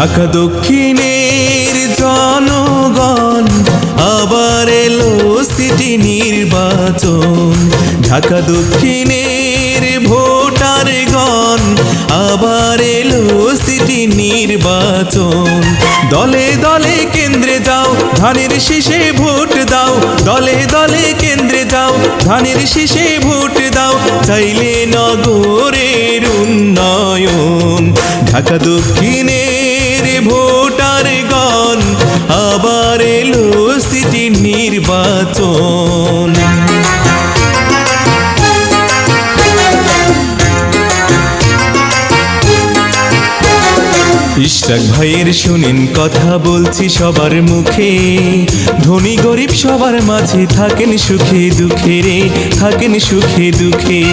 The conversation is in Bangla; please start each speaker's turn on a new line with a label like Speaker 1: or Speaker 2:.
Speaker 1: ঢাকা দক্ষিণের জনগণ আবার এলো সিটি নির্বাচন। ঢাকা দক্ষিণের ভোটারগণ আবার এলো সিটি নির্বাচন। দলে দলে কেন্দ্রে যাও, ধানের শীষে ভোট দাও। দলে দলে কেন্দ্রে যাও, ধানের শীষে ভোট দাও। চাইলে নগরের উন্নয়ন। ঢাকা দক্ষিণের ভোটারগণ আবার এলো সিটি নির্বাচন। ইশরাক ভাইয়ের শুনেন কথা বলছি সবার মুখে, ধনী গরিব সবার মাঝে থাকেন সুখে দুঃখে রে, থাকেন সুখে দুঃখে।